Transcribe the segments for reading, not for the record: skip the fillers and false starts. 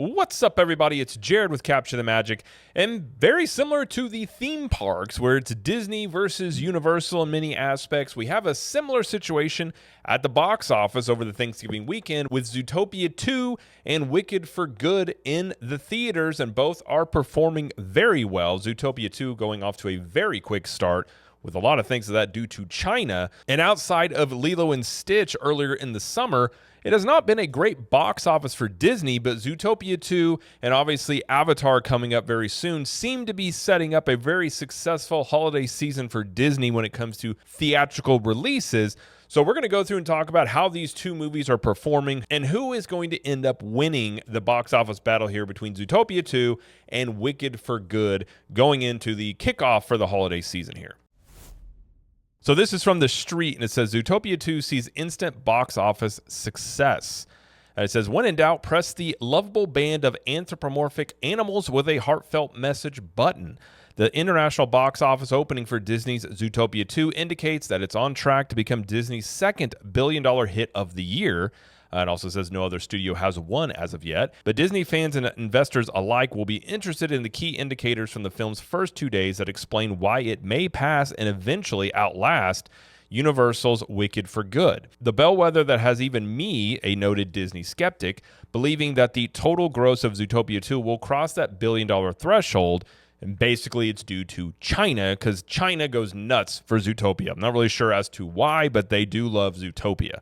What's up, everybody? It's Jared with Capture the Magic, and very similar to the theme parks where it's Disney versus Universal in many aspects, we have a similar situation at the box office over the Thanksgiving weekend with Zootopia 2 and Wicked for Good in the theaters, and both are performing very well. Zootopia 2 going off to a very quick start, with a lot of thanks to that due to China. And outside of Lilo and Stitch earlier in the summer, it has not been a great box office for Disney, but Zootopia 2 and obviously Avatar coming up very soon seem to be setting up a very successful holiday season for Disney when it comes to theatrical releases. So we're going to go through and talk about how these two movies are performing and who is going to end up winning the box office battle here between Zootopia 2 and Wicked for Good going into the kickoff for the holiday season here. So this is from The Street, and it says, Zootopia 2 sees instant box office success. And it says, when in doubt, press the lovable band of anthropomorphic animals with a heartfelt message button. The international box office opening for Disney's Zootopia 2 indicates that it's on track to become Disney's second billion-dollar hit of the year. It also says no other studio has one as of yet. But Disney fans and investors alike will be interested in the key indicators from the film's first 2 days that explain why it may pass and eventually outlast Universal's Wicked for Good. The bellwether that has even me, a noted Disney skeptic, believing that the total gross of Zootopia 2 will cross that billion-dollar threshold. And basically, it's due to China, because China goes nuts for Zootopia. I'm not really sure as to why, but they do love Zootopia.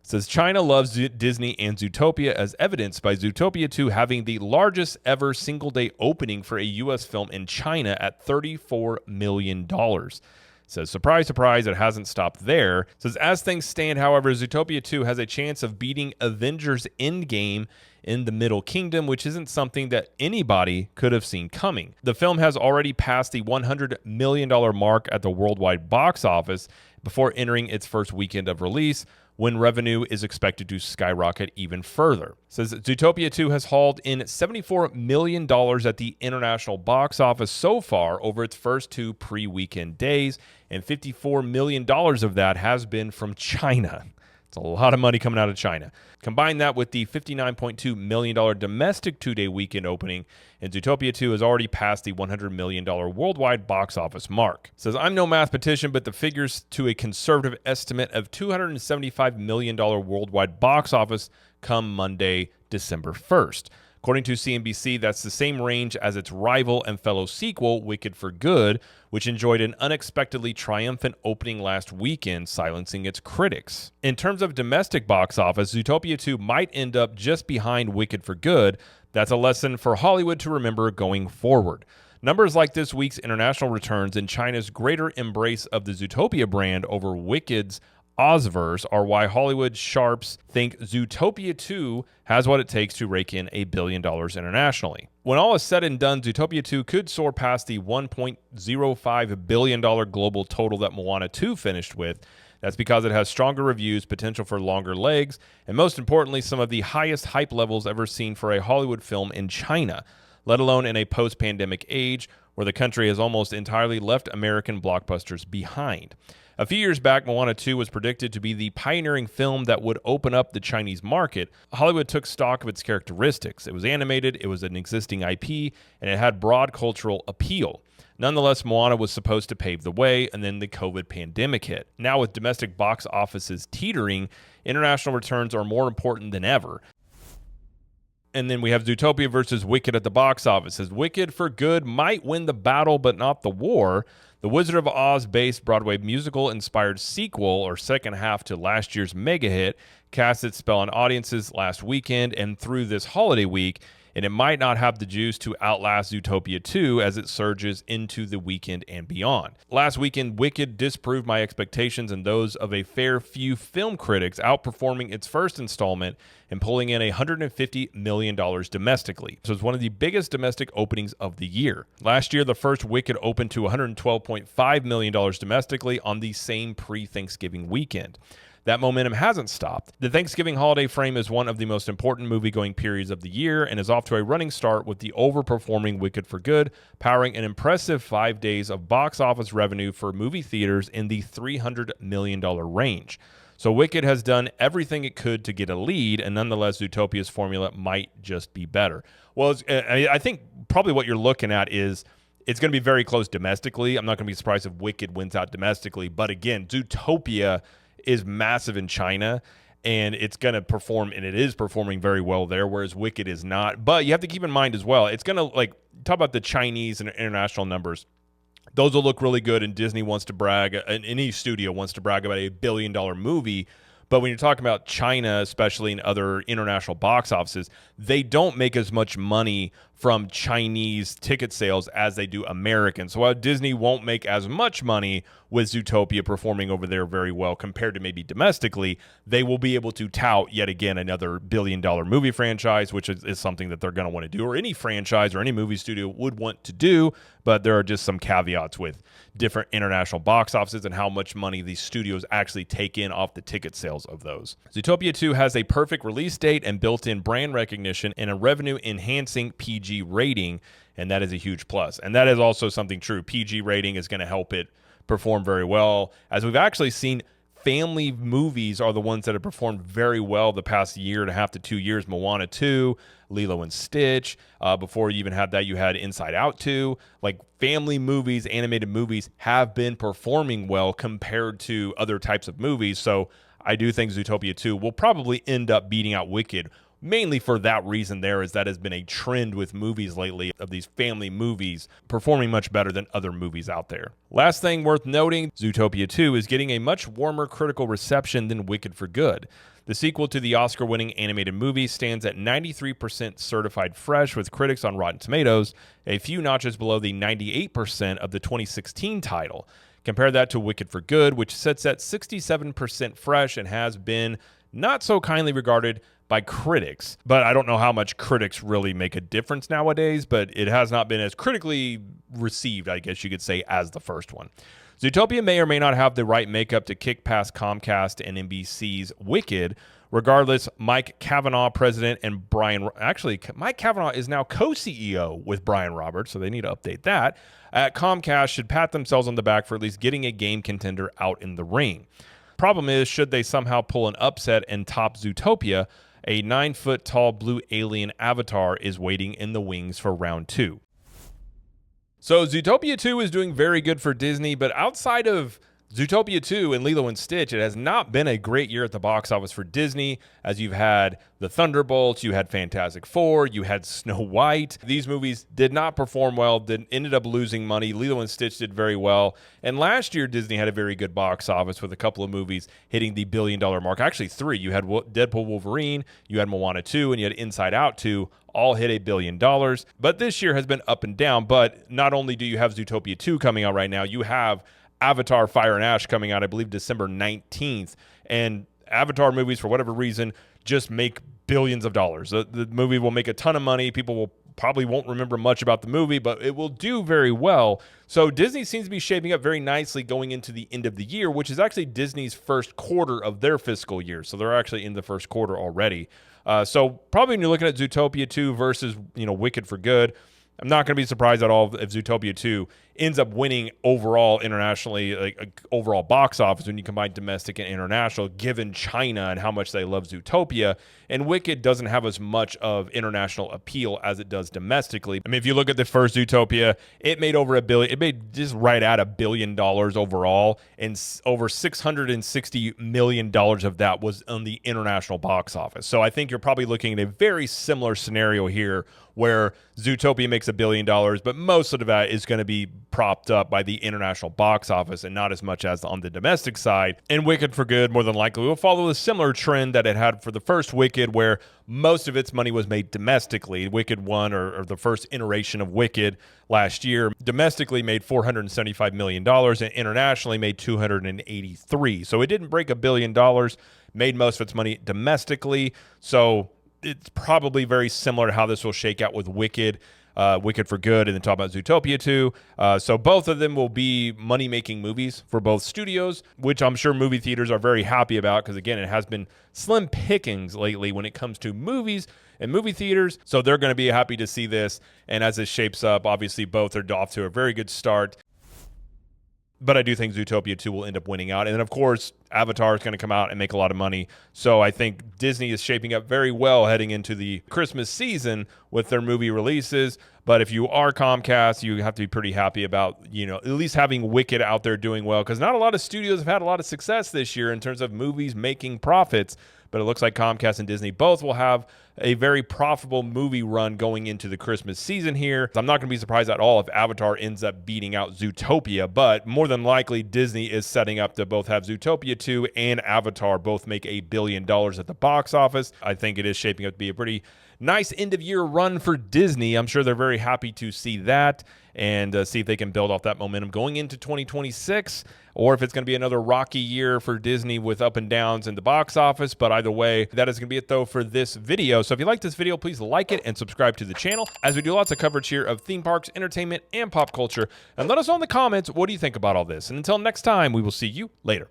It says China loves Disney and Zootopia, as evidenced by Zootopia 2 having the largest ever single-day opening for a U.S. film in China at $34 million. It says, surprise, surprise, it hasn't stopped there. It says, as things stand, however, Zootopia 2 has a chance of beating Avengers Endgame in the Middle Kingdom, which isn't something that anybody could have seen coming. The film has already passed the $100 million mark at the worldwide box office before entering its first weekend of release, when revenue is expected to skyrocket even further. It says Zootopia 2 has hauled in $74 million at the international box office so far over its first two pre-weekend days, and $54 million of that has been from China. It's a lot of money coming out of China. Combine that with the $59.2 million domestic two-day weekend opening, and Zootopia 2 has already passed the $100 million worldwide box office mark. It says, I'm no mathematician, but the figures to a conservative estimate of $275 million worldwide box office come Monday, December 1st. According to CNBC, that's the same range as its rival and fellow sequel, Wicked for Good, which enjoyed an unexpectedly triumphant opening last weekend, silencing its critics. In terms of domestic box office, Zootopia 2 might end up just behind Wicked for Good. That's a lesson for Hollywood to remember going forward. Numbers like this week's international returns and China's greater embrace of the Zootopia brand over Wicked's Ozverse are why Hollywood sharps think Zootopia 2 has what it takes to rake in $1 billion internationally. When all is said and done, Zootopia 2 could soar past the $1.05 billion global total that Moana 2 finished with. That's because it has stronger reviews, potential for longer legs, and most importantly, some of the highest hype levels ever seen for a Hollywood film in China, let alone in a post-pandemic age where the country has almost entirely left American blockbusters behind. A few years back, Moana 2 was predicted to be the pioneering film that would open up the Chinese market. Hollywood took stock of its characteristics. It was animated, it was an existing IP, and it had broad cultural appeal. Nonetheless, Moana was supposed to pave the way, and then the COVID pandemic hit. Now, with domestic box offices teetering, international returns are more important than ever. And then we have Zootopia versus Wicked at the box office. As Wicked for Good might win the battle, but not the war. The Wizard of Oz-based Broadway musical-inspired sequel, or second half to last year's mega hit, cast its spell on audiences last weekend and through this holiday week, and it might not have the juice to outlast Zootopia 2 as it surges into the weekend and beyond. Last weekend, Wicked disproved my expectations and those of a fair few film critics, outperforming its first installment and pulling in $150 million domestically. So it's one of the biggest domestic openings of the year. Last year, the first Wicked opened to $112.5 million domestically on the same pre-Thanksgiving weekend. That momentum hasn't stopped. The Thanksgiving holiday frame is one of the most important movie-going periods of the year and is off to a running start with the overperforming Wicked for Good, powering an impressive 5 days of box office revenue for movie theaters in the $300 million range. So Wicked has done everything it could to get a lead, and nonetheless, Zootopia's formula might just be better. Well, I think probably what you're looking at is it's going to be very close domestically. I'm not going to be surprised if Wicked wins out domestically. But again, Zootopia is massive in China, and it's going to perform, and it is performing very well there, whereas Wicked is not. But you have to keep in mind as well, it's going to, like, talk about the Chinese and international numbers. Those will look really good, and Disney wants to brag, and any studio wants to brag about a billion-dollar movie. But when you're talking about China, especially in other international box offices, they don't make as much money from Chinese ticket sales as they do American. So while Disney won't make as much money with Zootopia performing over there very well compared to maybe domestically, they will be able to tout yet again another billion-dollar movie franchise, which is something that they're going to want to do, or any franchise or any movie studio would want to do. But there are just some caveats with different international box offices and how much money these studios actually take in off the ticket sales of those. Zootopia 2 has a perfect release date and built-in brand recognition and a revenue-enhancing PG rating, and that is a huge plus. And that is also something true. PG rating is going to help it perform very well. As we've actually seen, family movies are the ones that have performed very well the past year and a half to 2 years. Moana 2, Lilo and Stitch. Before you even had that, you had Inside Out 2. Like, family movies, animated movies have been performing well compared to other types of movies. So I do think Zootopia 2 will probably end up beating out Wicked, mainly for that reason there, is that has been a trend with movies lately of these family movies performing much better than other movies out there. Last thing worth noting, Zootopia 2 is getting a much warmer critical reception than Wicked for Good. The sequel to the Oscar-winning animated movie stands at 93% certified fresh with critics on Rotten Tomatoes, a few notches below the 98% of the 2016 title. Compare that to Wicked for Good, which sits at 67% fresh and has been not so kindly regarded by critics. But I don't know how much critics really make a difference nowadays, but it has not been as critically received, I guess you could say, as the first one. Zootopia may or may not have the right makeup to kick past Comcast and NBC's Wicked. Regardless, Mike Cavanaugh, president, and Mike Cavanaugh is now co-CEO with Brian Roberts, so they need to update that. At Comcast should pat themselves on the back for at least getting a game contender out in the ring. Problem is, should they somehow pull an upset and top Zootopia, a 9-foot-tall blue alien avatar is waiting in the wings for round 2. So Zootopia 2 is doing very good for Disney, but outside of Zootopia 2 and Lilo and Stitch, it has not been a great year at the box office for Disney, as you've had the Thunderbolts, you had Fantastic Four, you had Snow White. These movies did not perform well, ended up losing money. Lilo and Stitch did very well. And last year, Disney had a very good box office with a couple of movies hitting the billion-dollar mark. Actually, 3. You had Deadpool Wolverine, you had Moana 2, and you had Inside Out 2. All hit $1 billion. But this year has been up and down. But not only do you have Zootopia 2 coming out right now, you have Avatar Fire and Ash coming out, I believe, December 19th. And Avatar movies, for whatever reason, just make billions of dollars. The movie will make a ton of money. People probably won't remember much about the movie, but it will do very well. So Disney seems to be shaping up very nicely going into the end of the year, which is actually Disney's first quarter of their fiscal year. So they're actually in the first quarter already. So probably when you're looking at Zootopia 2 versus, Wicked for Good, I'm not going to be surprised at all if Zootopia 2 ends up winning overall internationally, like overall box office when you combine domestic and international, given China and how much they love Zootopia. And Wicked doesn't have as much of international appeal as it does domestically. I mean, if you look at the first Zootopia, it made over $1 billion. It made just right at $1 billion overall, and over $660 million of that was on the international box office. So I think you're probably looking at a very similar scenario here, where Zootopia makes $1 billion, but most of that is going to be propped up by the international box office and not as much as on the domestic side. And Wicked for Good, more than likely, will follow a similar trend that it had for the first Wicked, where most of its money was made domestically. Wicked 1, or the first iteration of Wicked last year, domestically made $475 million and internationally made $283. So it didn't break $1 billion, made most of its money domestically. So it's probably very similar to how this will shake out with Wicked for Good, and then talk about Zootopia 2. So both of them will be money-making movies for both studios, which I'm sure movie theaters are very happy about, because, again, it has been slim pickings lately when it comes to movies and movie theaters. So they're going to be happy to see this. And as this shapes up, obviously both are off to a very good start. But I do think Zootopia 2 will end up winning out. And then, of course, Avatar is going to come out and make a lot of money. So I think Disney is shaping up very well heading into the Christmas season with their movie releases. But if you are Comcast, you have to be pretty happy about, at least having Wicked out there doing well. Because not a lot of studios have had a lot of success this year in terms of movies making profits. But it looks like Comcast and Disney both will have a very profitable movie run going into the Christmas season here. I'm not going to be surprised at all if Avatar ends up beating out Zootopia, but more than likely Disney is setting up to both have Zootopia 2 and Avatar both make $1 billion at the box office. I think it is shaping up to be a pretty nice end-of-year run for Disney. I'm sure they're very happy to see that and see if they can build off that momentum going into 2026, or if it's going to be another rocky year for Disney with up and downs in the box office. But either way, that is going to be it, though, for this video. So if you like this video, please like it and subscribe to the channel, as we do lots of coverage here of theme parks, entertainment, and pop culture. And let us know in the comments, what do you think about all this? And until next time, we will see you later.